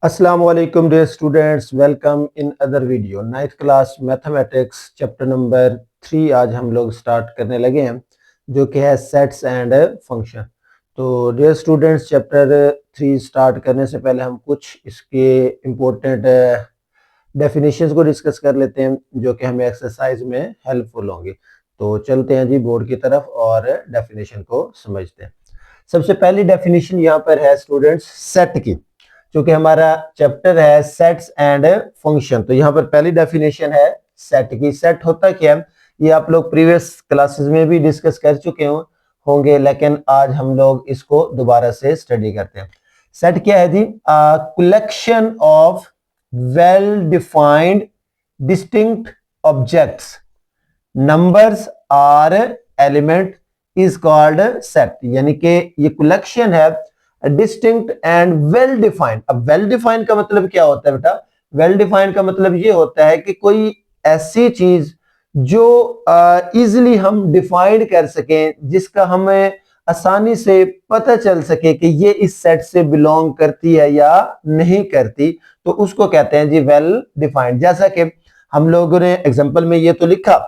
Assalamu alaikum dear students, welcome in other video. 9th class mathematics chapter number 3 आज हम लोग start करने लगे हैं जो कि है सेट्स एंड फंक्शन। तो डियर स्टूडेंट्स, चैप्टर 3 स्टार्ट करने से पहले हम कुछ इसके इम्पोर्टेंट डेफिनेशंस को डिस्कस कर लेते हैं जो कि हमें एक्सरसाइज में हेल्पफुल होंगे। तो चलते हैं जी बोर्ड की तरफ और डेफिनेशन को समझते हैं। सबसे पहली डेफिनेशन यहाँ पर है स्टूडेंट्स सेट की, क्योंकि हमारा चैप्टर है सेट्स एंड फंक्शन। तो यहाँ पर पहली डेफिनेशन है सेट की। सेट होता क्या है ये आप लोग प्रीवियस क्लासेस में भी डिस्कस कर चुके होंगे, लेकिन आज हम लोग इसको दोबारा से स्टडी करते हैं। सेट क्या है जी? Collection of well defined distinct objects, numbers or element is called set. यानी कि ये कलेक्शन है डिस्टिंक्ट एंड वेल डिफाइंड। अब वेल डिफाइंड का मतलब क्या होता है बेटा? वेल डिफाइंड का मतलब ये होता है कि कोई ऐसी चीज जो इजीली हम डिफाइंड कर सकें, जिसका हमें आसानी से पता चल सके कि ये इस सेट से बिलोंग करती है या नहीं करती, तो उसको कहते हैं जी वेल डिफाइंड। जैसा कि हम लोगों ने एग्जांपल में ये तो लिखा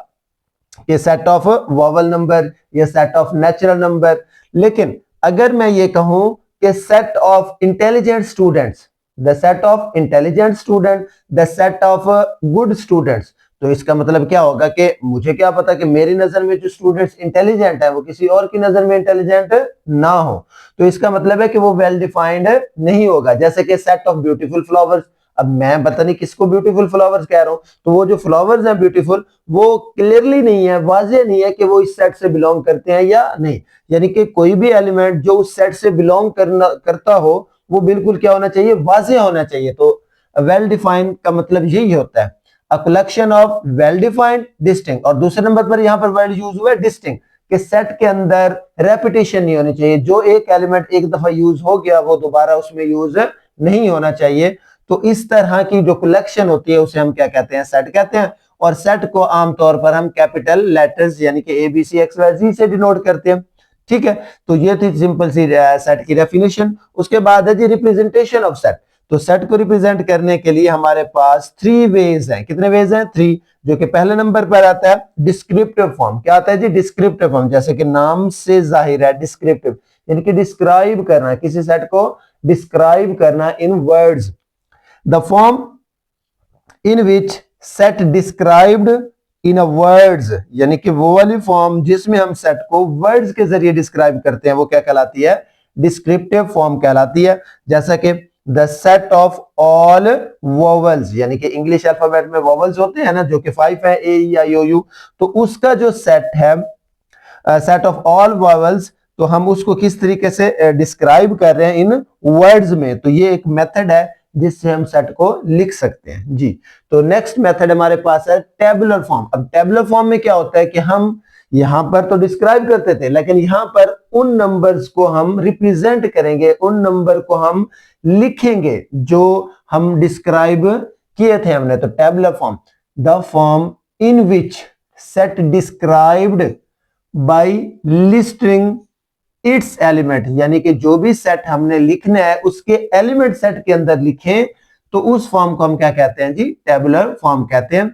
कि सेट ऑफ वोवल नंबर या सेट ऑफ नेचुरल नंबर, लेकिन अगर मैं ये कहूं कि set of intelligent students, the set of intelligent student, the set of good students, तो इसका मतलब क्या होगा कि मुझे क्या पता कि मेरी नजर में जो स्टूडेंट्स इंटेलिजेंट है वो किसी और की नजर में इंटेलिजेंट ना हो। तो इसका मतलब है कि वो वेल डिफाइंड नहीं होगा। जैसे कि सेट ऑफ ब्यूटीफुल फ्लावर्स, अब मैं पता नहीं किसको ब्यूटीफुल फ्लावर्स कह रहा हूं, तो वो जो फ्लावर्स हैं ब्यूटीफुल, वो क्लियरली नहीं है, वाज़ेह नहीं है कि वो इस सेट से बिलोंग करते हैं या नहीं। यानी कि कोई भी एलिमेंट जो उस सेट से बिलोंग करता हो वो बिल्कुल क्या होना चाहिए? वाज़ेह होना चाहिए। तो वेल डिफाइंड का मतलब यही होता है, a collection of well defined distinct. और दूसरे नंबर पर यहां पर वर्ड यूज हुआ है डिस्टिंक्ट, कि सेट के अंदर रेपिटेशन नहीं होनी चाहिए। जो एक एलिमेंट एक दफा यूज हो गया वो दोबारा उसमें यूज नहीं होना चाहिए। तो इस तरह की जो कलेक्शन होती है उसे हम क्या कहते हैं? सेट कहते हैं। और सेट को आमतौर पर हम कैपिटल लेटर्स यानी कि ABCXYZ से डिनोट करते हैं। ठीक है, तो ये थी सिंपल सी सेट की डेफिनेशन। उसके बाद है जी रिप्रेजेंटेशन ऑफ सेट। तो सेट को रिप्रेजेंट करने के लिए हमारे पास 3 वेज हैं। कितने वेज हैं? 3, जो कि पहले नंबर पर आता है डिस्क्रिप्टिव फॉर्म। क्या आता है जी? Descriptive form. जैसे कि नाम से जाहिर है डिस्क्रिप्टिव, यानी कि डिस्क्राइब करना, किसी सेट को डिस्क्राइब करना इन words. The form in which set described in a words, यानी कि वो वाली फॉर्म जिसमें हम सेट को वर्ड्स के जरिए डिस्क्राइब करते हैं वो क्या कहलाती है? डिस्क्रिप्टिव फॉर्म कहलाती है। जैसा कि the set of all vowels, यानी कि इंग्लिश अल्फाबेट में वोवल्स होते हैं ना, जो कि 5 है, A E I O U, तो उसका जो सेट है सेट ऑफ ऑल वोवल्स, तो हम उसको किस तरीके से डिस्क्राइब कर रहे हैं इन वर्ड्स में। तो ये एक मेथड है जिससे हम सेट को लिख सकते हैं जी। तो नेक्स्ट मेथड हमारे पास है टेबुलर फॉर्म। अब टेबुलर फॉर्म में क्या होता है कि हम यहां पर तो डिस्क्राइब करते थे, लेकिन यहां पर उन नंबर्स को हम रिप्रेजेंट करेंगे, उन नंबर को हम लिखेंगे जो हम डिस्क्राइब किए थे हमने। तो tabular form, the form in which set described bye listing it's element, यानी कि जो भी सेट हमने लिखना है उसके एलिमेंट सेट के अंदर लिखें, तो उस फॉर्म को हम क्या कहते हैं जी? टेबुलर फॉर्म कहते हैं।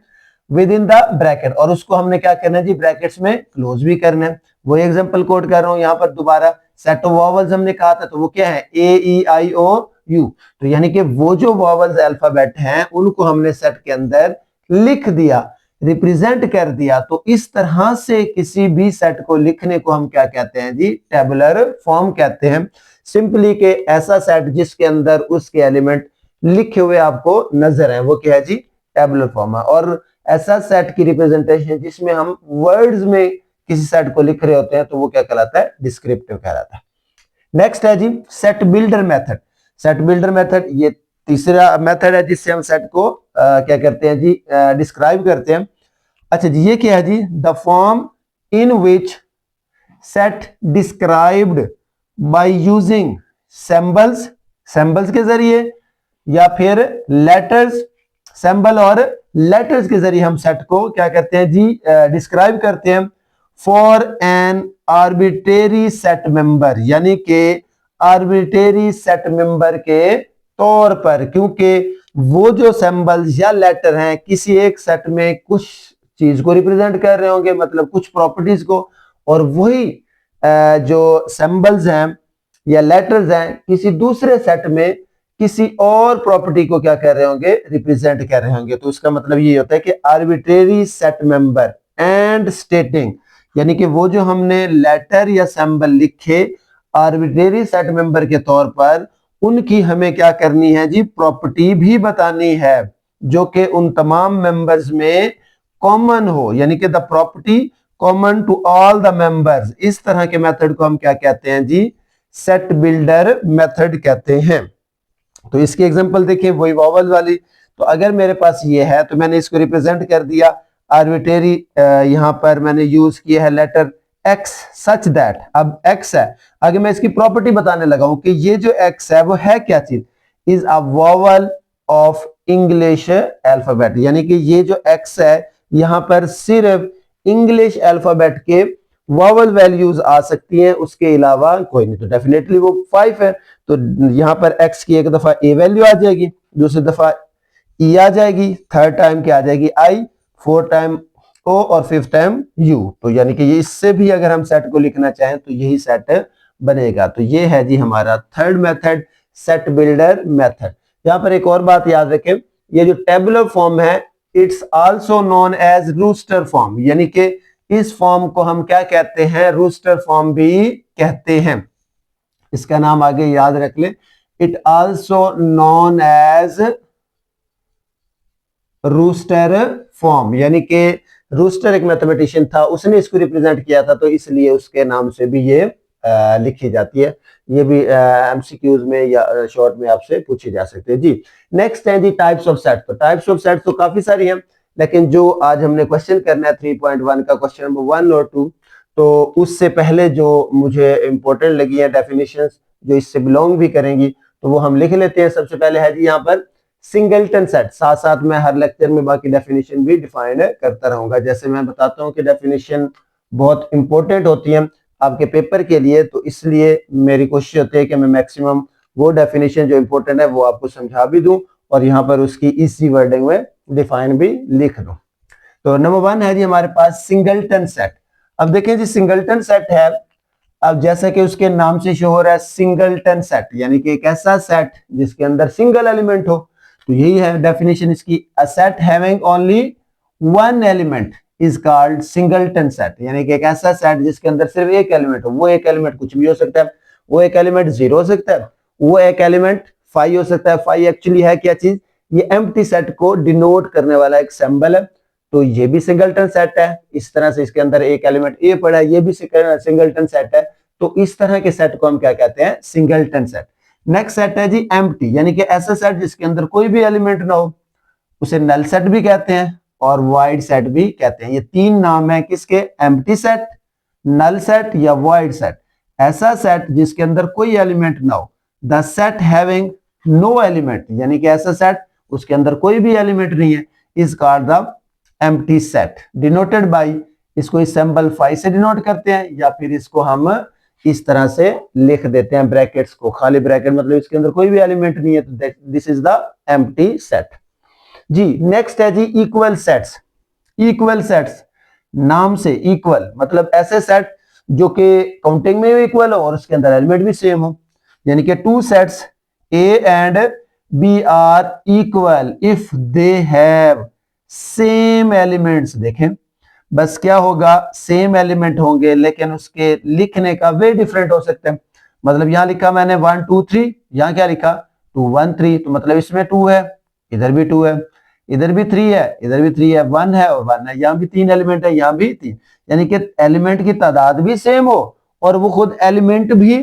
विद इन द ब्रैकेट, और उसको हमने क्या करना है जी? ब्रैकेट्स में क्लोज भी करना है। वो एग्जांपल कोड कर रहा हूं यहां पर दोबारा। सेट ऑफ वोवल्स हमने कहा था, तो वो क्या है? AEI O U। तो यानी कि वो जो वोवल्स अल्फाबेट हैं उनको हमने सेट के अंदर लिख दिया, रिप्रेजेंट कर दिया। तो इस तरह से किसी भी सेट को लिखने को हम क्या कहते हैं जी? टेबुलर फॉर्म कहते हैं। सिंपली के ऐसा सेट जिसके अंदर उसके एलिमेंट लिखे हुए आपको नजर है वो क्या है जी? टेबुलर फॉर्म है। और ऐसा सेट की रिप्रेजेंटेशन जिसमें हम वर्ड्स में किसी सेट को लिख रहे होते हैं तो वो क्या कहलाता है? डिस्क्रिप्टिव कहलाता है। नेक्स्ट है जी set builder method. Set builder method ये तीसरा मेथड है जिससे हम सेट को क्या करते हैं जी? डिस्क्राइब करते हैं। अच्छा जी, ये क्या है जी? The form in which set described by using symbols, symbols के जरिए या फिर लेटर्स, सिंबल और लेटर्स के जरिए हम सेट को क्या करते हैं जी? डिस्क्राइब करते हैं। For an arbitrary set member, यानी कि आर्बिट्रेरी सेट मेंबर के तौर पर, क्योंकि वो जो सिंबल्स या लेटर हैं किसी एक सेट में कुछ चीज को रिप्रेजेंट कर रहे होंगे, मतलब कुछ प्रॉपर्टीज को, और वही जो सिंबल्स हैं या लेटर्स हैं किसी दूसरे सेट में किसी और प्रॉपर्टी को क्या कर रहे होंगे, रिप्रेजेंट कर रहे होंगे। तो इसका मतलब ये होता है कि आर्बिट्रेरी सेट मेंबर एंड स्टेटिंग, यानी कि वो जो हमने लेटर या सिंबल लिखे आर्बिट्रेरी सेट मेंबर के तौर पर, उनकी हमें क्या करनी है जी, प्रॉपर्टी भी बतानी है जो कि उन तमाम मेंबर्स में कॉमन हो, यानी कि the property common to all the members. इस तरह के मेथड को हम क्या कहते हैं जी, सेट बिल्डर मेथड कहते हैं। तो इसकी एग्जांपल देखिए, वही वॉवल वाली। तो अगर मेरे पास ये है तो मैंने इसको रिप्रेजेंट कर दिया आर्बिट्रेरी, यहां पर मैंने यूज किया है लेटर x सच दैट, अब x है, आगे मैं इसकी प्रॉपर्टी बताने लगा हूं कि ये जो x है वो है क्या चीज, is a vowel of English alphabet, यानी कि ये जो x है यहां पर सिर्फ इंग्लिश अल्फाबेट के वॉवल वैल्यूज आ सकती हैं, उसके अलावा कोई नहीं। तो डेफिनेटली वो 5 है, तो यहां पर x की एक दफा a वैल्यू आ जाएगी, दूसरी दफा e आ जाएगी, थर्ड टाइम क्या आ जाएगी i, फोर्थ टाइम o और फिफ्थ टाइम u। तो यानी कि ये इससे भी अगर हम सेट को लिखना चाहें तो यही सेट बनेगा। तो ये है जी हमारा third method, set builder method. यहां पर एक और बात याद रखें, ये जो टेबुलर फॉर्म है it's also known as roster form, यानी कि इस फॉर्म को हम क्या कहते हैं, रूस्टर फॉर्म भी कहते हैं। इसका नाम आगे याद रख ले, it also known as roster form, यानी कि रूस्टर एक मैथमेटिशियन था, उसने इसको रिप्रेजेंट किया था, तो इसलिए उसके नाम से भी ये लिखी जाती है। ये भी एमसीक्यूज में या शॉर्ट में आपसे पूछे जा सकते हैं जी। नेक्स्ट है जी टाइप्स ऑफ सेट। तो टाइप्स ऑफ सेट तो काफी सारी हैं, लेकिन जो आज हमने क्वेश्चन करना है 3.1 का क्वेश्चन नंबर 1 और 2, तो उससे पहले जो मुझे इंपॉर्टेंट लगी है डेफिनेशंस जो इससे बिलोंग भी करेंगी, तो वो हम लिख लेते हैं। सबसे पहले है जी यहाँ पर सिंगलटन सेट, साथ साथ मैं हर लेक्चर में बाकी डेफिनेशन भी डिफाइन करता रहूंगा। जैसे मैं बताता हूं कि डेफिनेशन बहुत इंपॉर्टेंट होती है आपके पेपर के लिए, तो इसलिए मेरी कोशिश होती है कि मैं मैक्सिमम वो डेफिनेशन जो इंपॉर्टेंट है वो आपको समझा भी दूं और यहाँ पर उसकी इसी वर्डिंग में डिफाइन भी लिख दूं। तो नंबर 1 है जी हमारे पास सिंगलटन सेट। अब देखें जी सिंगलटन सेट है, अब जैसा कि उसके नाम से शो हो रहा है सिंगलटन सेट, यानी कि एक ऐसा सेट जिसके अंदर सिंगल एलिमेंट हो। तो यही है डेफिनेशन इसकी, a set having only one element is called singleton set, यानी कि एक ऐसा सेट जिसके अंदर सिर्फ एक एलिमेंट हो। वो एक एलिमेंट कुछ भी हो सकता है, वो एक एलिमेंट 0 हो सकता है, वो एक एलिमेंट 5 हो सकता है। 5 एक्चुअली है क्या चीज, ये एम्प्टी सेट को डिनोट करने वाला एक सिंबल है, तो ये भी सिंगलटन सेट है। इस तरह से इसके अंदर एक एलिमेंट ए पड़ा है, ये भी सिंगलटन सेट है। तो इस तरह के सेट को हम क्या कहते हैं, सिंगलटन सेट। नेक्स्ट सेट है जी एम्प्टी, यानी कि ऐसा सेट जिसके अंदर कोई भी एलिमेंट ना हो, उसे नल सेट भी कहते हैं और वाइड सेट भी कहते हैं। ये तीन नाम है किसके, एम्प्टी सेट, नल सेट या वाइड सेट। ऐसा सेट जिसके अंदर कोई एलिमेंट ना हो, the set having no element, यानी कि ऐसा सेट उसके अंदर कोई भी एलिमेंट नहीं है, is called the empty set, denoted by, इसको इस सिंबल फाई से डिनोट करते हैं, या फिर इसको हम इस तरह से लिख देते हैं ब्रैकेट्स को, खाली ब्रैकेट मतलब इसके अंदर कोई भी एलिमेंट नहीं है, तो this is the empty set जी। नेक्स्ट है जी इक्वल सेट्स। इक्वल सेट्स नाम से इक्वल मतलब ऐसे सेट जो कि काउंटिंग में इक्वल हो और उसके अंदर एलिमेंट भी सेम हो, यानी कि two sets A and B are equal if they have same elements. देखें बस क्या होगा, सेम एलिमेंट होंगे लेकिन उसके लिखने का वे डिफरेंट हो सकते हैं। मतलब यहां लिखा मैंने 1 2 3, यहां क्या लिखा 2 1 3, तो मतलब इसमें 2 है, इधर भी 2 है, इधर भी 3 है, इधर भी 3 है, 1 है और 1 है, यहां भी 3 एलिमेंट है, यहां भी 3, यानी कि एलिमेंट की तादाद भी सेम हो और वो खुद एलिमेंट भी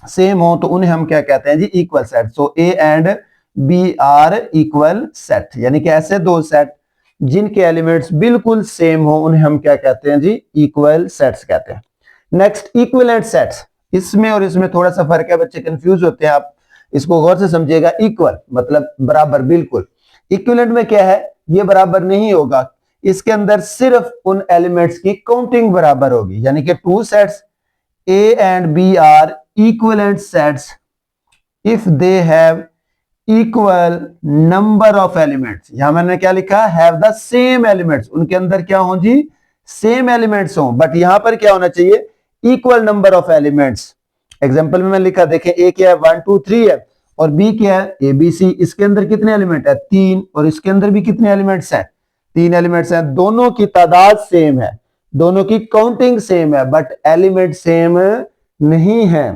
सेम हो, तो उन्हें हम क्या कहते हैं जी, equal set. So A and B are equal set, यानी कि ऐसे दो सेट जिनके एलिमेंट्स बिल्कुल सेम हो उन्हें हम क्या कहते हैं जी, इक्वल सेट्स कहते हैं। नेक्स्ट इक्विवेलेंट सेट्स, इसमें और इसमें थोड़ा सा फर्क है, बच्चे कंफ्यूज होते हैं, आप इसको गौर से समझिएगा। इक्वल मतलब बराबर, बिल्कुल। इक्विवेलेंट में क्या है, ये बराबर नहीं होगा, इसके अंदर सिर्फ उन एलिमेंट्स की काउंटिंग बराबर होगी, यानी कि two sets A and B are equivalent sets if they have equal number of elements, यहां मैंने क्या लिखा, हैव द सेम एलिमेंट्स, उनके अंदर क्या हो जी, सेम एलिमेंट्स हो, बट यहां पर क्या होना चाहिए, equal number of elements. Example में मैं लिखा, देखें ए क्या है 1 2 3 है, और बी क्या है ए बी सी, इसके अंदर कितने एलिमेंट है 3, और इसके अंदर भी कितने एलिमेंट्स हैं 3 एलिमेंट्स हैं, दोनों की तादाद सेम है, दोनों की काउंटिंग सेम है, बट एलिमेंट सेम नहीं है।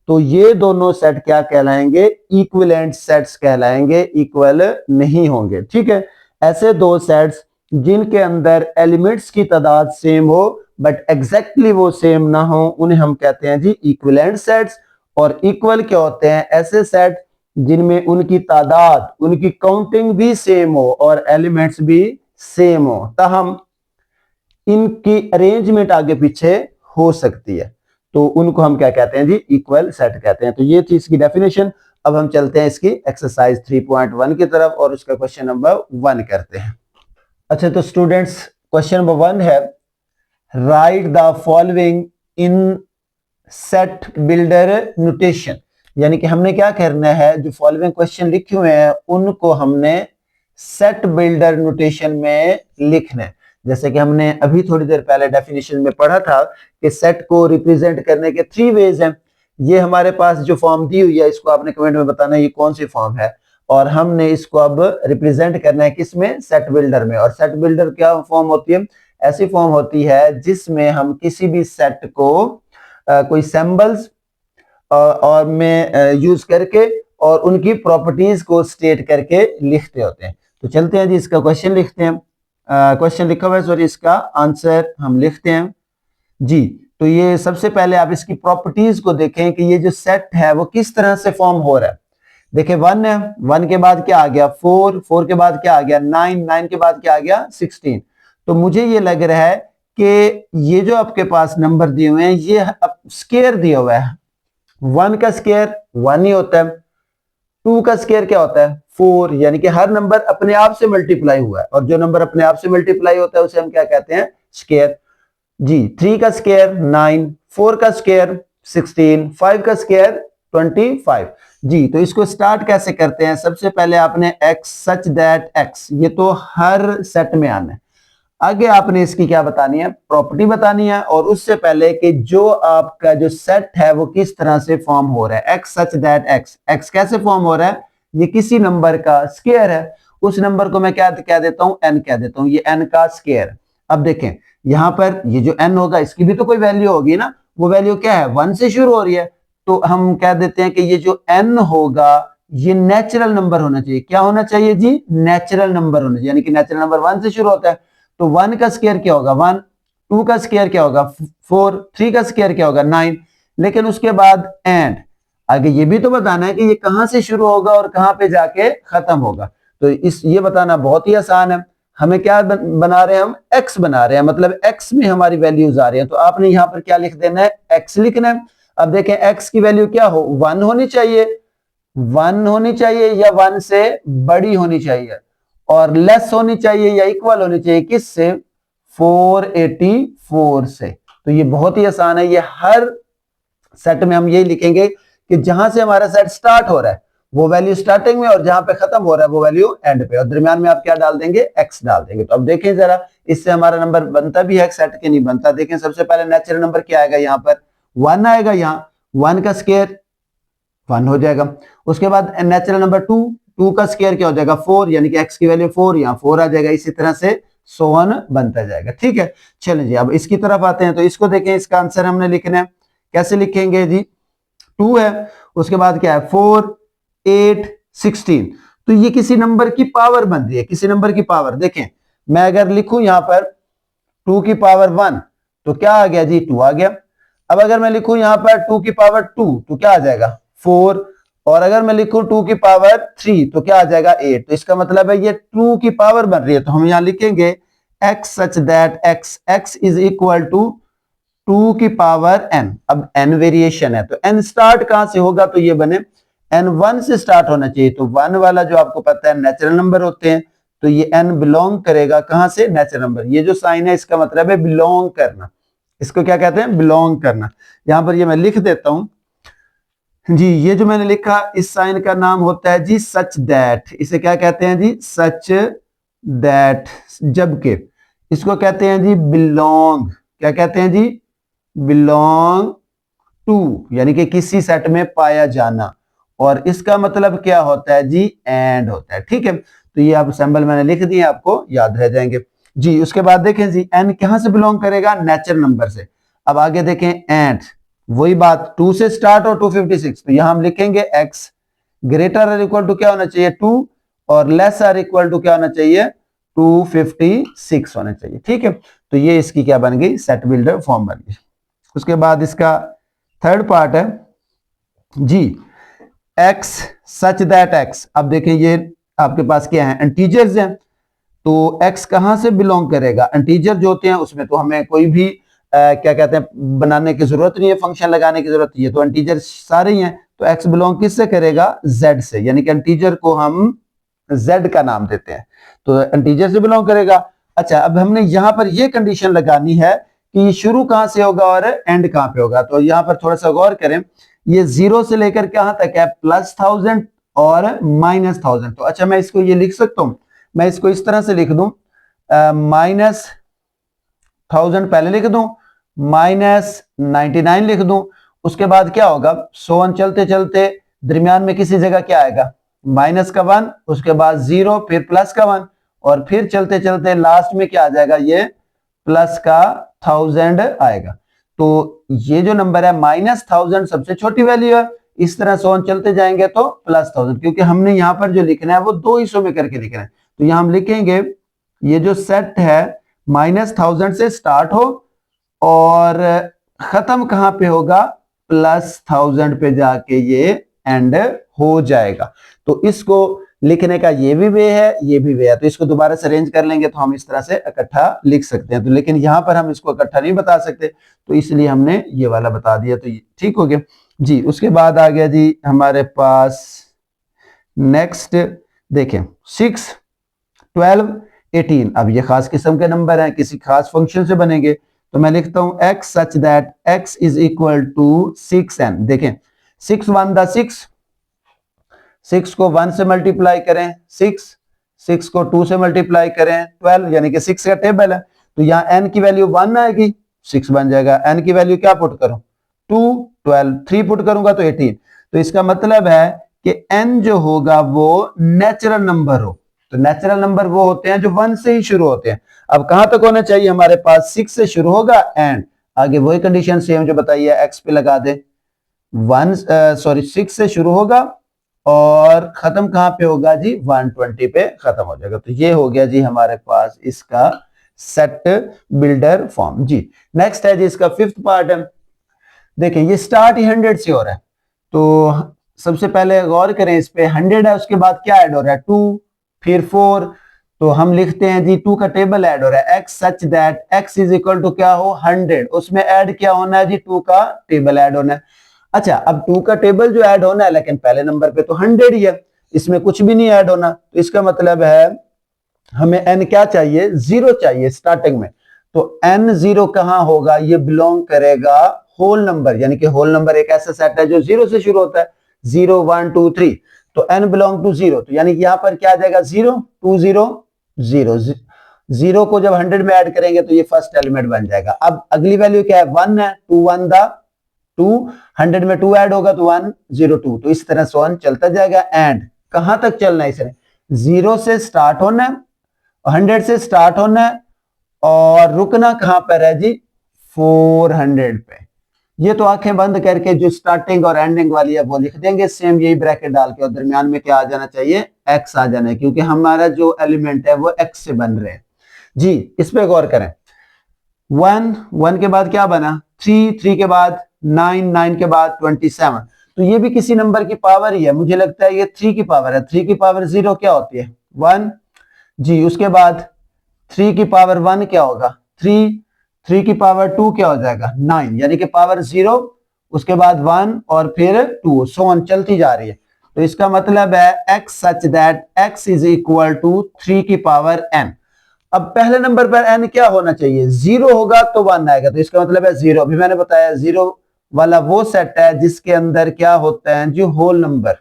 तो ये दोनों सेट क्या कहलाएंगे, इक्विवेलेंट सेट्स कहलाएंगे, इक्वल नहीं होंगे। ठीक है, ऐसे दो सेट्स जिनके अंदर एलिमेंट्स की तादाद सेम हो बट एग्जैक्टली वो सेम ना हो, उन्हें हम कहते हैं जी इक्विवेलेंट सेट्स। और इक्वल क्या होते हैं, ऐसे सेट जिनमें उनकी तादाद, उनकी काउंटिंग भी सेम हो और एलिमेंट्स भी सेम हो, ताहम इनकी अरेंजमेंट आगे पीछे हो सकती है, तो उनको हम क्या कहते हैं जी, इक्वल सेट कहते हैं। तो ये थी इसकी डेफिनेशन। अब हम चलते हैं इसकी एक्सरसाइज 3.1 की तरफ और उसका क्वेश्चन नंबर 1 करते हैं। अच्छा, तो स्टूडेंट्स क्वेश्चन नंबर 1 है, right the following in set builder notation, यानी कि हमने क्या करना है, जो फॉलोइंग क्वेश्चन लिखे हुए हैं उनको हमने सेट बिल्डर नोटेशन में लिखना है। जैसे कि हमने अभी थोड़ी देर पहले डेफिनेशन में पढ़ा था कि सेट को रिप्रेजेंट करने के 3 वेज हैं। ये हमारे पास जो फॉर्म दी हुई है, इसको आपने कमेंट में बताना है ये कौन सी फॉर्म है, और हमने इसको अब रिप्रेजेंट करना है किसमें, सेट बिल्डर में। और सेट बिल्डर क्या फॉर्म होती है, ऐसी फॉर्म होती है जिसमें हम किसी भी सेट को कोई सिंबल्स और में यूज करके और उनकी प्रॉपर्टीज को स्टेट करके लिखते होते हैं। तो चलते हैं जी, इसका क्वेश्चन लिखते हैं। क्वेश्चन लिखा हुआ है, सॉरी, इसका आंसर हम लिखते हैं जी। तो ये सबसे पहले आप इसकी प्रॉपर्टीज को देखें कि ये जो सेट है वो किस तरह से फॉर्म हो रहा है। देखिए 1 है, 1 के बाद क्या आ गया 4, 4 के बाद क्या आ गया 9, 9 के बाद क्या आ गया 16। तो मुझे ये लग रहा है कि ये जो आपके पास नंबर दिए हुए हैं ये स्क्वायर दिया हुआ है। 1 का स्क्वायर 1 ही होता है, 2 का स्क्वायर क्या होता है 4, यानी कि हर नंबर अपने आप से मल्टीप्लाई हुआ है, और जो नंबर अपने आप से मल्टीप्लाई होता है उसे हम क्या कहते हैं, स्क्वायर जी। 3 का स्क्वायर 9, 4 का स्क्वायर 16, 5 का स्क्वायर 25 जी। तो इसको स्टार्ट कैसे करते हैं, सबसे पहले आपने x सच दैट x, ये तो हर सेट में आना है। आगे आपने इसकी क्या बतानी है, प्रॉपर्टी बतानी है, और उससे पहले कि जो आपका जो सेट है वो किस तरह से फॉर्म हो रहा है, x such that x, x कैसे फॉर्म हो रहा है, ये किसी नंबर का स्क्वायर है, उस नंबर को मैं क्या कह देता हूं, n कह देता हूं, ये n का स्क्वायर। अब देखें यहां पर ये जो n होगा इसकी भी तो कोई वैल्यू होगी ना, वो वैल्यू क्या है 1 से शुरू हो रही है, तो हम कह देते हैं कि ये जो n होगा ये नेचुरल नंबर होना चाहिए। क्या होना चाहिए जी, नेचुरल नंबर होना चाहिए, यानी कि नेचुरल नंबर 1 से शुरू होता है। तो 1 का स्क्वायर क्या होगा 1, 2 का स्क्वायर क्या होगा 4, 3 का स्क्वायर क्या होगा 9, लेकिन उसके बाद एंड आगे ये भी तो बताना है कि ये कहां से शुरू होगा और कहां पे जाके खत्म होगा। तो ये बताना बहुत ही आसान है। हमें क्या बना रहे हैं, हम x बना रहे हैं, मतलब x में हमारी वैल्यूज आ रही है, तो आपने यहां पर क्या लिख देना है, x लिखना है। अब देखें x की वैल्यू क्या हो, 1 होनी चाहिए, 1 होनी चाहिए या 1 से बड़ी होनी चाहिए, और लेस होनी चाहिए या इक्वल होनी चाहिए किससे, 484 से। तो ये बहुत ही आसान है, ये हर सेट में हम यही लिखेंगे कि जहां से हमारा सेट स्टार्ट हो रहा है वो वैल्यू स्टार्टिंग में, और जहां पे खत्म हो रहा है वो वैल्यू एंड पे, और दरमियान में आप क्या डाल देंगे, x डाल देंगे। तो अब देखें जरा, इससे हमारा नंबर बनता भी है सेट के, नहीं बनता। देखें सबसे पहले नेचुरल नंबर क्या आएगा, यहाँ पर 1 आएगा, यहाँ 1 का स्क्वायर 1 हो जाएगा। उसके बाद नेचुरल नंबर 2, 2 का स्क्वायर क्या हो जाएगा 4, यानी कि x की वैल्यू 4, यहाँ 4 आ जाएगा। इसी तरह से सोवन बनता जाएगा। ठीक है, चलें जी अब इसकी तरफ आते हैं। तो इसको देखें, इसका आंसर हमने लिखना है, कैसे लिखेंगे जी, 2 है, उसके बाद क्या है 4, 8, 16। तो ये किसी नंबर की पावर बन रही है, किसी नंबर की पावर। देखें मैं अगर लिखूं यहां पर 2 की पावर 1 तो क्या आ गया जी, 2 आ गया। अब अगर मैं लिखूं यहां पर 2 की पावर 2 तो क्या आ जाएगा 4, और अगर मैं लिखूं 2 की पावर 3 तो क्या आ जाएगा 8। तो इसका मतलब है ये 2 की पावर बन रही है, तो हम यहां लिखेंगे x such that x is equal to 2 की पावर n। अब n वेरिएशन है, तो n स्टार्ट कहां से होगा, तो ये बने n 1 से स्टार्ट होना चाहिए। तो 1 वाला जो आपको पता है नेचुरल नंबर होते हैं, तो ये n बिलोंग करेगा कहां से, नेचुरल नंबर। ये जो साइन है इसका मतलब है बिलोंग करना, इसको क्या कहते हैं, बिलोंग करना। यहां पर ये मैं लिख देता हूं जी ये जो मैंने लिखा इस साइन का नाम होता है जी सच दैट। इसे क्या कहते हैं जी? Such that. जबकि इसको कहते हैं जी बिलोंग। क्या कहते हैं जी? बिलोंग टू, यानी कि किसी सेट में पाया जाना। और इसका मतलब क्या होता है जी? एंड होता है। ठीक है, तो ये आप सिंबल मैंने लिख दिए, आपको याद रह जाएंगे जी। उसके बाद देखें जी एन कहां से बिलोंग करेगा? नेचुरल नंबर से। अब आगे देखें एंड वही बात 2 से स्टार्ट और 256, तो यहां हम लिखेंगे x ग्रेटर और इक्वल टू क्या होना चाहिए? 2 और लेस और इक्वल टू क्या होना चाहिए? 256 होना चाहिए। ठीक है, तो ये इसकी क्या बन गई? सेट बिल्डर फॉर्म बन गई। उसके बाद इसका थर्ड पार्ट है जी x सच दैट x। अब देखें ये आपके पास क्या है? इंटीजर्स हैं, तो x कहां से बिलोंग करेगा? इंटीजर जो होते हैं उसमें तो हमें कोई भी क्या कहते हैं बनाने की जरूरत नहीं है, फंक्शन लगाने की जरूरत नहीं है, तो इंटीजर सारे ही हैं। तो x बिलोंग किससे करेगा? z से, यानी कि इंटीजर को हम z का नाम देते हैं, तो इंटीजर से बिलोंग करेगा। अच्छा, अब हमने यहां पर यह कंडीशन लगानी है कि शुरू कहां से होगा और एंड कहां पे होगा। तो यहां पर थोड़ा सा गौर करें, ये 0 से लेकर कहां तक है? +1000 और -1000। तो अच्छा मैं इसको ये लिख सकता हूं, मैं इसको इस तरह से लिख दूं, -1000 पहले लिख दूं, -99 लिख दूं। उसके बाद क्या होगा? सोन चलते चलते दरमियान में किसी जगह क्या आएगा? माइनस का 1, उसके बाद 0, फिर प्लस का 1, और फिर चलते चलते लास्ट में क्या आ जाएगा? ये प्लस का 1000 आएगा। तो ये जो नंबर है -1000 सबसे छोटी वैल्यू है। इस तरह सोन चलते जाएंगे तो +1000, क्योंकि हमने यहां पर जो लिखना है वो 2 हिस्सों में करके लिखना है। तो यहां हम लिखेंगे ये जो सेट है -1000 से स्टार्ट हो और खत्म कहां पे होगा? +1000 पे जाके ये एंड हो जाएगा। तो इसको लिखने का ये भी वे है, ये भी वे है। तो इसको दोबारा से अरेंज कर लेंगे तो हम इस तरह से इकट्ठा लिख सकते हैं। तो लेकिन यहां पर हम इसको इकट्ठा नहीं बता सकते, तो इसलिए हमने ये वाला बता दिया, तो ठीक हो गया जी। उसके बाद आ गया जी हमारे पास नेक्स्ट, देखें 6, 12, 18। अब ये खास किस्म के नंबर हैं, किसी खास फंक्शन से बनेंगे। तो मैं लिखता हूं x such that x is equal to 6n। देखें 6 1 द 6, 6 को 1 से मल्टीप्लाई करें 6 को 2 से मल्टीप्लाई करें 12, यानी कि 6 का टेबल है। तो यहां n की वैल्यू 1 आएगी, 6 बन जाएगा। n की वैल्यू क्या पुट करूं? 2, 12, 3 पुट करूंगा तो 18। तो इसका मतलब है कि n जो होगा वो नेचुरल नंबर हो। तो नेचुरल नंबर वो होते हैं जो 1 से ही शुरू होते हैं। अब कहां तक होना चाहिए हमारे पास? 6 से शुरू होगा एंड आगे वही कंडीशन सेम जो बताई है, x पे लगा दे। 6 से शुरू होगा और खत्म कहां पे होगा जी? 120 पे खत्म हो जाएगा। तो ये हो गया जी हमारे पास इसका सेट बिल्डर फॉर्म जी। नेक्स्ट है जी इसका फिफ्थ पार्ट है। देखिए ये स्टार्ट ही 100 से हो रहा है, तो सबसे पहले गौर करें इस पे। 100 है, उसके बाद क्या ऐड हो रहा है? 2, फिर 4। तो हम लिखते हैं जी 2 का टेबल ऐड हो रहा है, x such that x is equal to क्या हो? 100। उसमें ऐड क्या होना है जी? 2 का टेबल ऐड होना है। अच्छा, अब 2 का टेबल जो ऐड होना है, लेकिन पहले नंबर पे तो 100 ही है, इसमें कुछ भी नहीं ऐड होना। तो इसका मतलब है हमें n क्या चाहिए? 0 चाहिए स्टार्टिंग में। तो n 0 कहां होगा? ये बिलोंग करेगा होल नंबर, यानी कि होल नंबर एक ऐसा सेट है जो 0 से शुरू होता है, 0 1 2 3। तो n बिलोंग टू 0, तो यानी कि यहां पर क्या आ जाएगा? 0 2 0 0। 0 को जब 100 में ऐड करेंगे तो ये फर्स्ट एलिमेंट बन जाएगा। अब अगली वैल्यू क्या है? 1 है, 2 1 द 2, 100 में 2 ऐड होगा तो 1 0 2। तो इस तरह से 1 चलता जाएगा। एंड कहां तक चलना है इसने? 0 से स्टार्ट होना है, 100 से स्टार्ट होना है, और रुकना कहां पर है जी? 400 पे। ये तो आंखें बंद करके जो स्टार्टिंग और एंडिंग वाली है वो लिख देंगे सेम यही ब्रैकेट डाल के, और दरमियान में क्या आ जाना चाहिए? x आ जाना है, क्योंकि हमारा जो एलिमेंट है वो x से बन रहे हैं जी। इस पे गौर करें। 1 1 के बाद क्या बना? 3 3 के बाद 9 9 के बाद 27। तो ये भी किसी नंबर की पावर ही है, मुझे लगता है ये 3 की पावर है। 3 की पावर 0 क्या होती है? 1 जी। उसके बाद 3 की पावर 1 क्या होगा? 3 3 की पावर 2 क्या हो जाएगा? 9, यानी कि पावर 0, उसके बाद 1 और फिर 2, सो ऑन चलती जा रही है। तो इसका मतलब है x such that x is equal to 3 की पावर n। अब पहले नंबर पर n क्या होना चाहिए? 0 होगा तो 1 आएगा, तो इसका मतलब है 0। अभी मैंने बताया 0 वाला वो सेट है जिसके अंदर क्या होता है, जो होल नंबर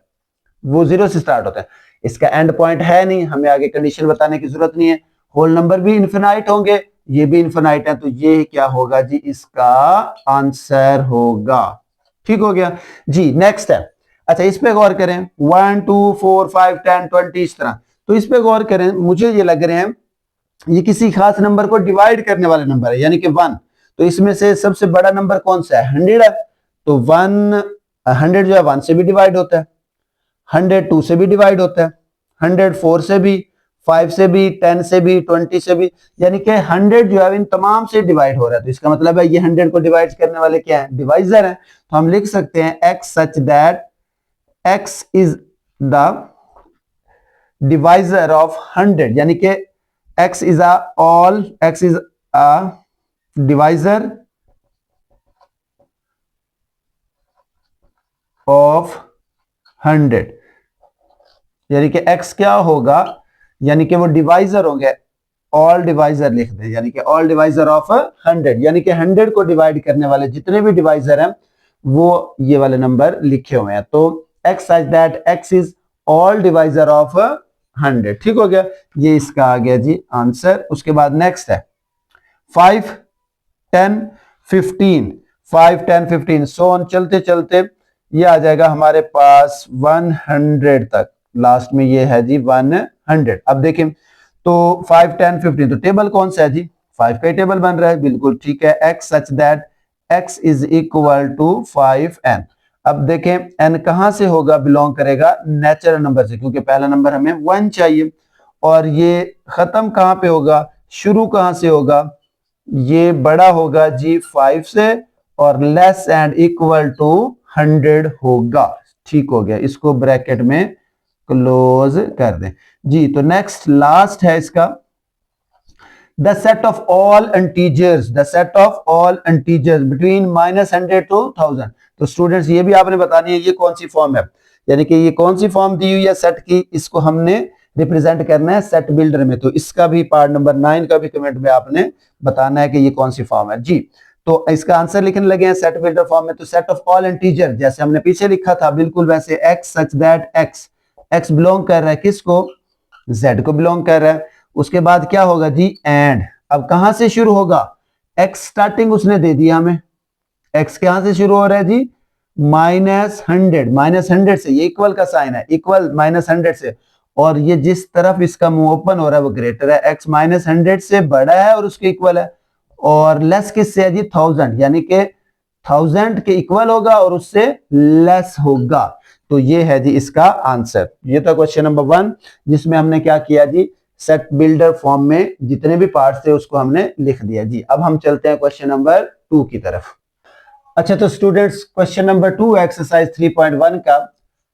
वो 0 से स्टार्ट होता है। इसका एंड पॉइंट है नहीं, हमें आगे कंडीशन बताने की जरूरत नहीं है। होल नंबर भी इन्फिनाइट होंगे, ये भी इन्फिनाइट है, तो ये क्या होगा जी, इसका आंसर होगा। ठीक हो गया जी। नेक्स्ट है, अच्छा इस पे गौर करें, 1 2 4 5 10 20 इस तरह। तो इस पे गौर करें, मुझे ये लग रहे हैं ये किसी खास नंबर को डिवाइड करने वाले नंबर है, यानी कि 1। तो इसमें से सबसे बड़ा नंबर कौन सा है, 100 है। तो 100 जो है 1 से भी डिवाइड होता है, 100 2 से भी डिवाइड होता है, 100 4 से भी, 5 से भी, 10 से भी, 20 से भी, यानी कि 100 जो है इन तमाम से डिवाइड हो रहा है। तो इसका मतलब है ये 100 को डिवाइड करने वाले क्या है, डिवाइजर है। तो हम लिख सकते हैं x such that x is the divisor of 100, यानी कि x is a divisor of 100, यानी कि x क्या होगा, यानी कि वो डिवाइजर होंगे, ऑल डिवाइजर लिख दें, यानी कि ऑल डिवाइजर ऑफ 100, यानी कि 100 को डिवाइड करने वाले जितने भी डिवाइजर हैं वो ये वाले नंबर लिखे हुए हैं। तो x such that x is all divisor of 100। ठीक हो गया, ये इसका आ गया जी आंसर। उसके बाद नेक्स्ट है 5 10 15, 5 10 15 सो ऑन चलते चलते ये आ जाएगा हमारे पास 100 तक, लास्ट में ये है जी 100। अब देखें तो 5 10 15, तो टेबल कौन सा है जी, 5 का ही टेबल बन रहा है, बिल्कुल ठीक है। x such that x is equal to 5n। अब देखें n कहां से होगा, बिलोंग करेगा नेचुरल नंबर से, क्योंकि पहला नंबर हमें 1 चाहिए। और ये खत्म कहां पे होगा, शुरू कहां से होगा, ये बड़ा होगा जी 5 से, और लेस एंड इक्वल टू 100 होगा। ठीक हो गया, इसको ब्रैकेट में क्लोज कर दें जी। तो नेक्स्ट लास्ट है इसका, the set of all integers, the set of all integers between -100 to 1000। तो स्टूडेंट्स ये भी आपने बतानी है ये कौन सी फॉर्म है, यानी कि ये कौन सी फॉर्म दी हुई है सेट की, इसको हमने रिप्रेजेंट करना है सेट बिल्डर में। तो इसका भी पार्ट नंबर 9 का भी कमेंट में आपने बताना है कि ये कौन सी फॉर्म है जी। तो इसका आंसर लिखने लगे हैं सेट बिल्डर फॉर्म में। तो सेट ऑफ ऑल इंटीजर जैसे हमने पीछे लिखा था बिल्कुल वैसे, x such that x belong कर रहा है किसको, z को बिलोंग कर रहा है। उसके बाद क्या होगा जी, एंड। अब कहां से शुरू होगा, x स्टार्टिंग उसने दे दिया हमें, x कहां से शुरू हो रहा है जी, -100 से, ये इक्वल का साइन है, इक्वल -100 से, और ये जिस तरफ इसका मुंह ओपन हो रहा है वो ग्रेटर है, x -100 से बड़ा है और उसके इक्वल है, और लेस किससे है जी, 1000, यानी कि 1000 के इक्वल होगा और उससे लेस होगा। तो ये है जी इसका आंसर। ये था क्वेश्चन नंबर 1 जिसमें हमने क्या किया जी, सेट बिल्डर फॉर्म में जितने भी पार्ट्स थे उसको हमने लिख दिया जी। अब हम चलते हैं क्वेश्चन नंबर 2 की तरफ। अच्छा तो स्टूडेंट्स क्वेश्चन नंबर 2 एक्सरसाइज 3.1 का,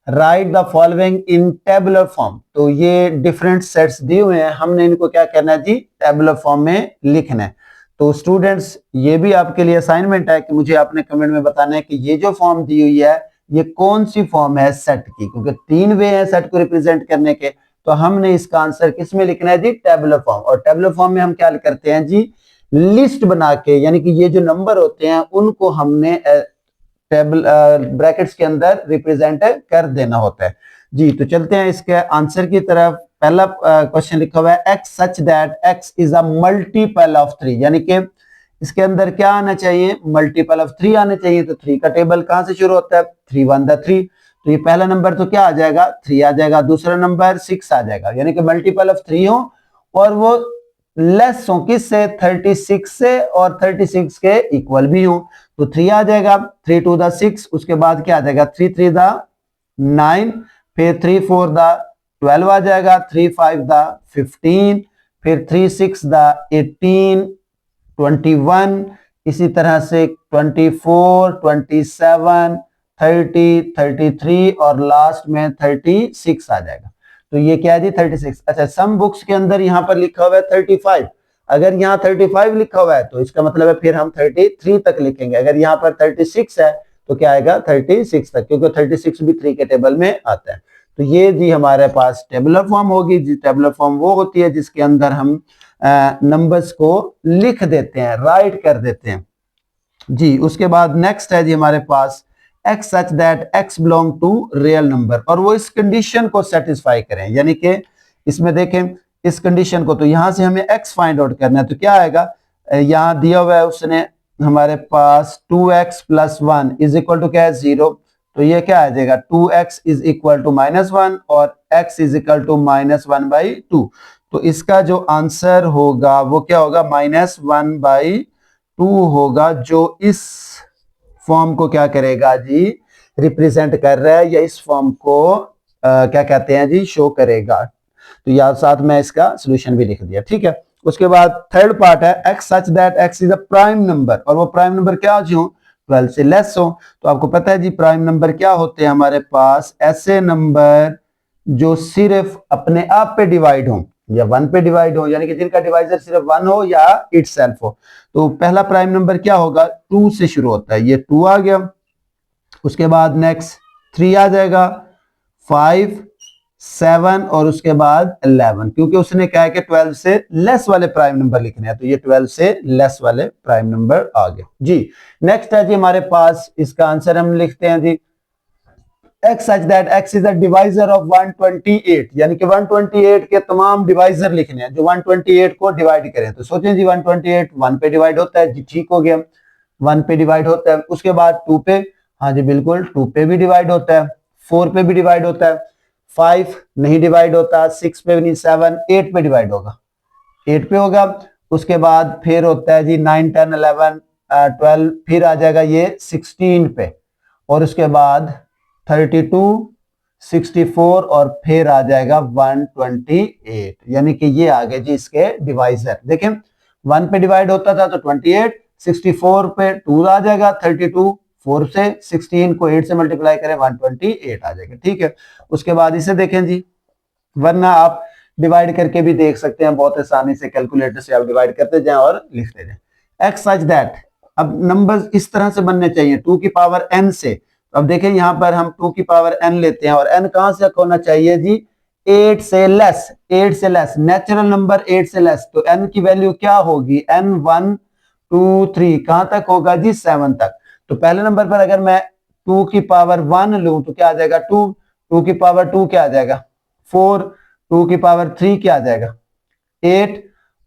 right the following in tabular form. तो ये डिफरेंट सेट्स दिए हुए हैं, हमने इनको क्या करना है जी, टेबुलर फॉर्म में लिखना है। तो स्टूडेंट्स ये भी आपके लिए असाइनमेंट है कि मुझे आपने कमेंट में बताना है कि ये जो फॉर्म दी हुई है ये कौन सी फॉर्म है सेट की, क्योंकि 3 वे हैं सेट को रिप्रेजेंट करने के। तो हमने इसका आंसर किस में लिखना है जी, टेबुलर फॉर्म। और टेबुलर फॉर्म में हम क्या करते हैं जी, लिस्ट बना के, यानी कि ये जो नंबर होते हैं उनको हमने टेबल ब्रैकेट्स के अंदर रिप्रेजेंट कर देना होता है जी। तो चलते हैं इसके आंसर की तरफ। पहला क्वेश्चन लिखा हुआ है x such that x is a multiple of 3, यानी कि इसके अंदर क्या आना चाहिए, मल्टीपल ऑफ 3 आने चाहिए। तो 3 का टेबल कहां से शुरू होता है, 3 1 3। तो ये पहला नंबर तो क्या आ जाएगा, 3 आ जाएगा, दूसरा नंबर 6 आ जाएगा, यानी कि मल्टीपल ऑफ 3 हो और वो लेस हो किससे, 36 से, और 36 के इक्वल भी हो। तो 3 आ जाएगा, 3 2 द 6, उसके बाद क्या आ जाएगा, 3 3 द 9, फिर 3 4 द 12 आ जाएगा, 3 5 द 15, फिर 3 6 द 18 21, इसी तरह से 24 27 30 33 और लास्ट में 36 आ जाएगा। तो ये क्या है जी, 36। अच्छा सम बुक्स के अंदर यहाँ पर लिखा हुआ है 35, अगर यहाँ 35 लिखा हुआ है तो इसका मतलब है फिर हम 33 तक लिखेंगे। अगर यहाँ पर 36 है तो क्या आएगा, 36 तक, क्योंकि 36 भी 3 के टेबल में आता है। तो ये जी हमारे पास टेबुलर फॉर्म होगी जी। टेबुलर फॉर्म वो होती है जिसके अंदर हम नंबर्स को लिख देते हैं, राइट कर देते हैं। जी। उसके बाद नेक्स्ट है जी हमारे पास x such that x belong to real number, और वो इस कंडीशन को सेटिस्फाई करें, यानी कि इसमें देखें इस कंडीशन को, तो यहां से हमें x फाइंड आउट करना है। तो क्या आएगा, यहां दिया हुआ है उसने हमारे पास 2x plus 1 is equal to क्या है 0, तो ये क्या आ जाएगा 2x इज इक्वल टू -1 और x इज इक्वल टू -1/2। तो इसका जो आंसर होगा वो क्या होगा -1/2 होगा, जो इस फॉर्म को क्या करेगा जी रिप्रेजेंट कर रहा है, या इस फॉर्म को क्या कहते हैं जी शो करेगा। तो यार साथ में इसका सॉल्यूशन भी लिख दिया, ठीक है। उसके बाद थर्ड पार्ट है x such that x is a prime number, और वो प्राइम नंबर क्या हो 12 से लेस हो। तो आपको पता है जी प्राइम नंबर क्या होते हैं हमारे पास, ऐसे नंबर जो सिर्फ अपने आप पे डिवाइड हो या 1 पे डिवाइड हो, यानी कि जिनका डिवाइजर सिर्फ 1 हो या इटसेल्फ हो। तो पहला प्राइम नंबर क्या होगा 2 से शुरू होता है, ये 2 आ गया। उसके बाद नेक्स्ट 3 आ जाएगा, 5, 7 और उसके बाद 11, क्योंकि उसने कहा है कि 12 से लेस वाले प्राइम नंबर लिखने हैं, तो ये 12 से लेस वाले प्राइम नंबर आ गए जी। नेक्स्ट है जी हमारे पास, इसका आंसर हम लिखते हैं जी x such that x is a divisor of 128, यानी कि 128 के तमाम डिवाइजर लिखने हैं जो 128 को डिवाइड करें। तो सोचें जी 128 1 पे डिवाइड होता है जी, ठीक हो गया 1 पे डिवाइड होता है। उसके बाद 2 पे, हाँ जी बिल्कुल 2 पे भी डिवाइड होता है, 4 पे भी डिवाइड होता है, 5 नहीं डिवाइड होता, 6 पे भी नहीं, 7 8 पे डिवाइड होगा, 8 पे होगा। उसके बाद फिर होता है जी 9 10 11 12, फिर आ जाएगा ये 16 पे, और उसके बाद 32 64 और फिर आ जाएगा 128, यानी कि ये आ गए जी इसके डिवाइजर। देखें 1 पे डिवाइड होता था तो 28, 64 पे 2 आ जाएगा, 32 4 से, 16 को 8 से मल्टीप्लाई करें 128 आ जाएगा, ठीक है। उसके बाद इसे देखें जी, वरना आप डिवाइड करके भी देख सकते हैं, बहुत आसानी से कैलकुलेटर से आप डिवाइड करते जाएं और लिखते जाएं। x सच दैट, अब नंबर्स इस तरह से बनने चाहिए 2 की पावर n से। अब देखें यहां पर हम 2 की पावर n लेते हैं, और n कहां से होना चाहिए जी 8 से लेस, 8 से लेस, नेचुरल नंबर 8 से लेस, तो n की वैल्यू क्या होगी n 1 2 3 कहां तक होगा जी 7 तक। तो पहले नंबर पर अगर मैं 2 की पावर 1 लूं तो क्या आ जाएगा 2, 2 की पावर 2 क्या आ जाएगा 4, 2 की पावर 3 क्या आ जाएगा 8,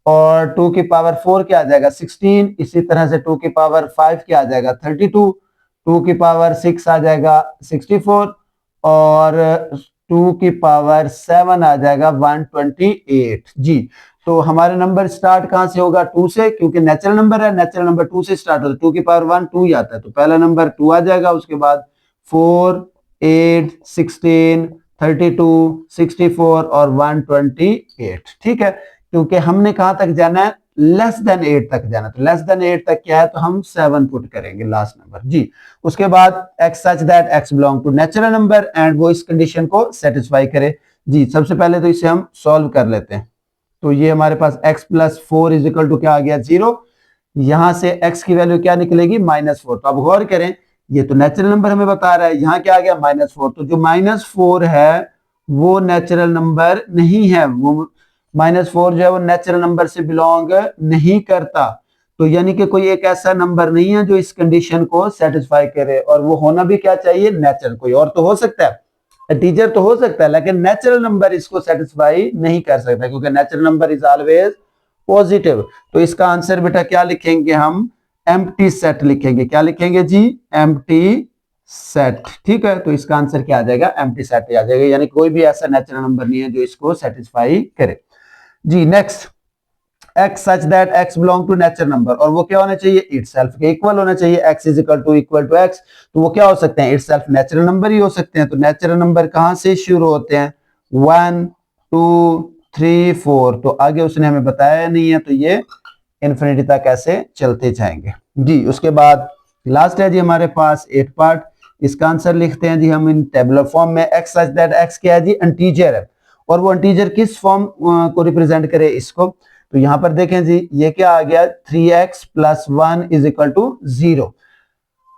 और 2 की पावर 4 क्या आ जाएगा 16, इसी तरह से 2 की पावर 5 क्या आ जाएगा 32, 2 की पावर 6 आ जाएगा 64, और 2 की पावर 7 आ जाएगा 128 जी। तो हमारे नंबर स्टार्ट कहां से होगा 2 से, क्योंकि नेचुरल नंबर है, नेचुरल नंबर 2 से स्टार्ट होता है, 2 की पावर 1 2 ही आता है, तो पहला नंबर 2 आ जाएगा। उसके बाद 4 8 16 32 64 और 128, ठीक है। क्योंकि हमने कहां तक जाना है लेस देन 8 तक जाना, तो लेस देन 8 तक क्या है तो हम 7 पुट करेंगे लास्ट नंबर जी। उसके बाद x such that x belong to natural number, and वो इस कंडीशन को सेटिस्फाई करे जी। सबसे पहले तो इसे हम सॉल्व कर लेते हैं। तो ये हमारे पास x plus 4 is equal to क्या आ गया 0, यहां से x की वैल्यू क्या निकलेगी -4। तो अब गौर करें, ये तो नेचुरल नंबर हमें बता रहा है, यहां क्या आ गया -4, तो जो -4 है वो नेचुरल नंबर नहीं है, वो -4 जो है वो नेचुरल नंबर से बिलोंग नहीं करता। तो यानी कि कोई एक ऐसा नंबर नहीं है जो इस कंडीशन को सेटिस्फाई करे, और वो होना भी क्या चाहिए नेचुरल, कोई और तो हो सकता है, टीचर तो हो सकता है, लेकिन नेचुरल नंबर इसको सेटिस्फाई नहीं कर सकता, क्योंकि natural number is always positive. तो इसका आंसर बेटा क्या लिखेंगे हम एम्प्टी सेट लिखेंगे, क्या लिखेंगे जी एम्प्टी सेट, ठीक है। तो इसका आंसर क्या आ जाएगा एम्प्टी सेट आ जाएगा, यानी कोई भी ऐसा नेचुरल नंबर नहीं है जो इसको सेटिस्फाई करे जी। Next x such that x belong to natural number, और वो क्या होना चाहिए इटसेल्फ के इक्वल होना चाहिए, x is equal to x। तो वो क्या हो सकते हैं इटसेल्फ नेचुरल नंबर ही हो सकते हैं। तो नेचुरल नंबर कहां से शुरू होते हैं 1 2 3 4, तो आगे उसने हमें बताया नहीं है, तो ये इन्फिनिटी तक ऐसे चलते जाएंगे जी। उसके बाद लास्ट है जी हमारे पास 8 पार्ट, इसका आंसर लिखते हैं जी हम इन टेबुलर फॉर्म में। x सच दैट x क्या है जी इंटीजर है, और वो इंटीजर किस फॉर्म को रिप्रेजेंट करे इसको, तो यहां पर देखें जी ये क्या आ गया 3x plus 1 is equal to 0।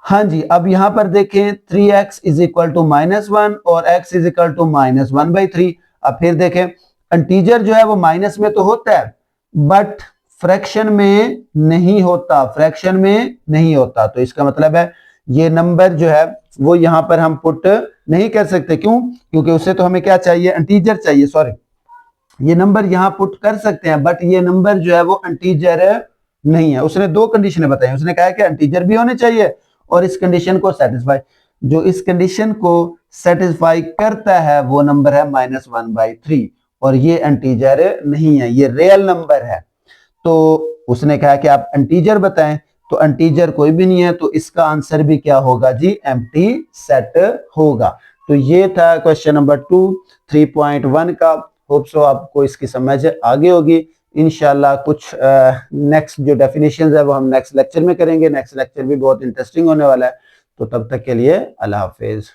हाँ जी, अब यहां पर देखें 3x इज इक्वल टू -1 और x इज इक्वल टू -1/3। अब फिर देखें इंटीजर जो है वो माइनस में तो होता है, बट फ्रैक्शन में नहीं होता, फ्रैक्शन में नहीं होता। तो इसका मतलब है ये नंबर जो है वो यहां पर हम पुट नहीं कर सकते। क्यों? क्योंकि उससे तो हमें क्या चाहिए, इंटीजर चाहिए। सॉरी, ये नंबर यहां पुट कर सकते हैं बट ये नंबर जो है वो इंटीजर नहीं है। उसने दो कंडीशनें बताई। उसने कहा कि इंटीजर भी होने चाहिए और इस कंडीशन को सेटिस्फाई, जो इस कंडीशन को सेटिस्फाई करता है वो नंबर है -1/3 और ये इंटीजर नहीं है, ये रियल नंबर है। तो उसने कहा कि आप इंटीजर बताएं, तो इंटीजर कोई भी नहीं है, तो इसका आंसर भी क्या होगा जी, एम्प्टी सेट होगा। तो ये था क्वेश्चन नंबर 2 3.1 का। होप सो आपको इसकी समझ आगे होगी। इंशाल्लाह कुछ नेक्स्ट जो डेफिनेशंस है वो हम नेक्स्ट लेक्चर में करेंगे। नेक्स्ट लेक्चर भी बहुत इंटरेस्टिंग होने वाला है। तो तब तक के लिए अल्लाह हाफिज।